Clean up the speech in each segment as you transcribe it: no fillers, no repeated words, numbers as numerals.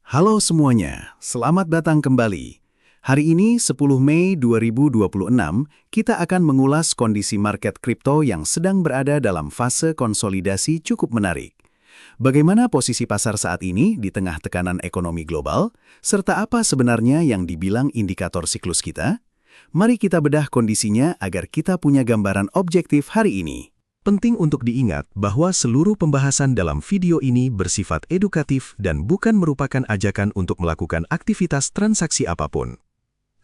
Halo semuanya, selamat datang kembali. Hari ini 10 Mei 2026, kita akan mengulas kondisi market kripto yang sedang berada dalam fase konsolidasi cukup menarik. Bagaimana posisi pasar saat ini di tengah tekanan ekonomi global, serta apa sebenarnya yang dibilang indikator siklus kita? Mari kita bedah kondisinya agar kita punya gambaran objektif hari ini. Penting untuk diingat bahwa seluruh pembahasan dalam video ini bersifat edukatif dan bukan merupakan ajakan untuk melakukan aktivitas transaksi apapun.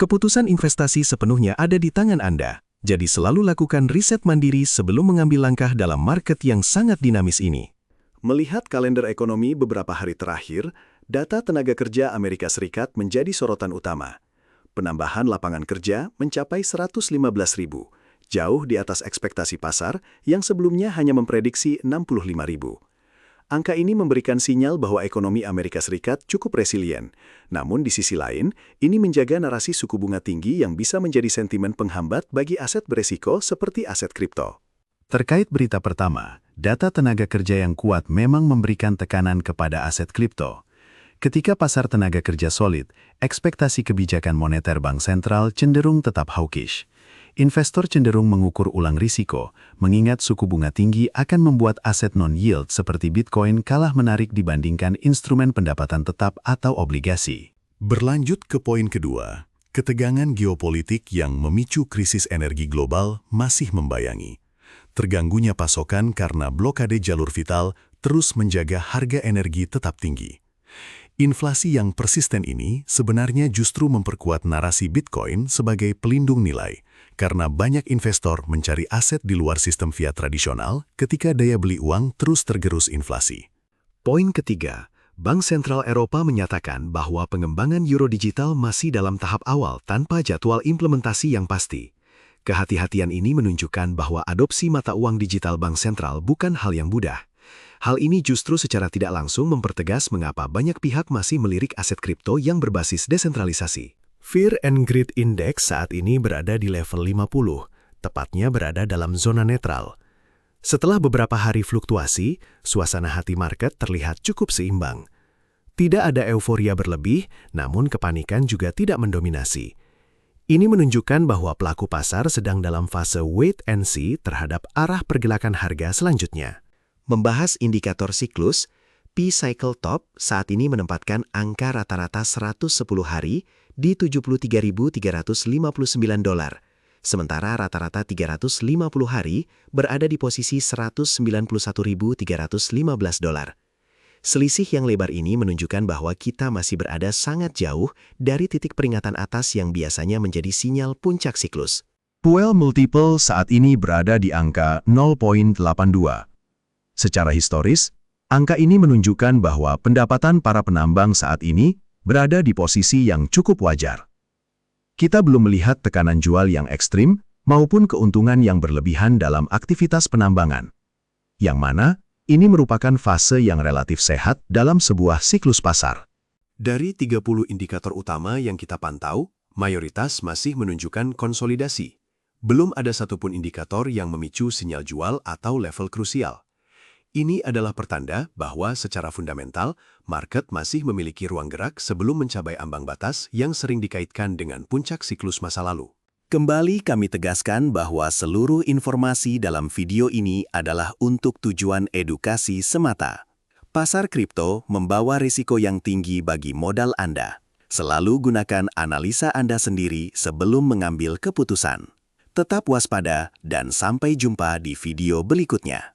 Keputusan investasi sepenuhnya ada di tangan Anda, jadi selalu lakukan riset mandiri sebelum mengambil langkah dalam market yang sangat dinamis ini. Melihat kalender ekonomi beberapa hari terakhir, data tenaga kerja Amerika Serikat menjadi sorotan utama. Penambahan lapangan kerja mencapai 115.000. Jauh di atas ekspektasi pasar yang sebelumnya hanya memprediksi 65.000. Angka ini memberikan sinyal bahwa ekonomi Amerika Serikat cukup resilien. Namun di sisi lain, ini menjaga narasi suku bunga tinggi yang bisa menjadi sentimen penghambat bagi aset beresiko seperti aset kripto. Terkait berita pertama, data tenaga kerja yang kuat memang memberikan tekanan kepada aset kripto. Ketika pasar tenaga kerja solid, ekspektasi kebijakan moneter bank sentral cenderung tetap hawkish. Investor cenderung mengukur ulang risiko, mengingat suku bunga tinggi akan membuat aset non-yield seperti Bitcoin kalah menarik dibandingkan instrumen pendapatan tetap atau obligasi. Berlanjut ke poin kedua, ketegangan geopolitik yang memicu krisis energi global masih membayangi. Terganggunya pasokan karena blokade jalur vital terus menjaga harga energi tetap tinggi. Inflasi yang persisten ini sebenarnya justru memperkuat narasi Bitcoin sebagai pelindung nilai, karena banyak investor mencari aset di luar sistem fiat tradisional ketika daya beli uang terus tergerus inflasi. Poin ketiga, Bank Sentral Eropa menyatakan bahwa pengembangan euro digital masih dalam tahap awal tanpa jadwal implementasi yang pasti. Kehati-hatian ini menunjukkan bahwa adopsi mata uang digital bank sentral bukan hal yang mudah. Hal ini justru secara tidak langsung mempertegas mengapa banyak pihak masih melirik aset kripto yang berbasis desentralisasi. Fear and Greed Index saat ini berada di level 50, tepatnya berada dalam zona netral. Setelah beberapa hari fluktuasi, suasana hati market terlihat cukup seimbang. Tidak ada euforia berlebih, namun kepanikan juga tidak mendominasi. Ini menunjukkan bahwa pelaku pasar sedang dalam fase wait and see terhadap arah pergerakan harga selanjutnya. Membahas indikator siklus, P-Cycle Top saat ini menempatkan angka rata-rata 110 hari di $73.359, sementara rata-rata 350 hari berada di posisi $191.315. Selisih yang lebar ini menunjukkan bahwa kita masih berada sangat jauh dari titik peringatan atas yang biasanya menjadi sinyal puncak siklus. Puel multiple saat ini berada di angka 0.82. Secara historis, angka ini menunjukkan bahwa pendapatan para penambang saat ini berada di posisi yang cukup wajar. Kita belum melihat tekanan jual yang ekstrim maupun keuntungan yang berlebihan dalam aktivitas penambangan. Yang mana, ini merupakan fase yang relatif sehat dalam sebuah siklus pasar. Dari 30 indikator utama yang kita pantau, mayoritas masih menunjukkan konsolidasi. Belum ada satupun indikator yang memicu sinyal jual atau level krusial. Ini adalah pertanda bahwa secara fundamental, market masih memiliki ruang gerak sebelum mencapai ambang batas yang sering dikaitkan dengan puncak siklus masa lalu. Kembali kami tegaskan bahwa seluruh informasi dalam video ini adalah untuk tujuan edukasi semata. Pasar kripto membawa risiko yang tinggi bagi modal Anda. Selalu gunakan analisa Anda sendiri sebelum mengambil keputusan. Tetap waspada dan sampai jumpa di video berikutnya.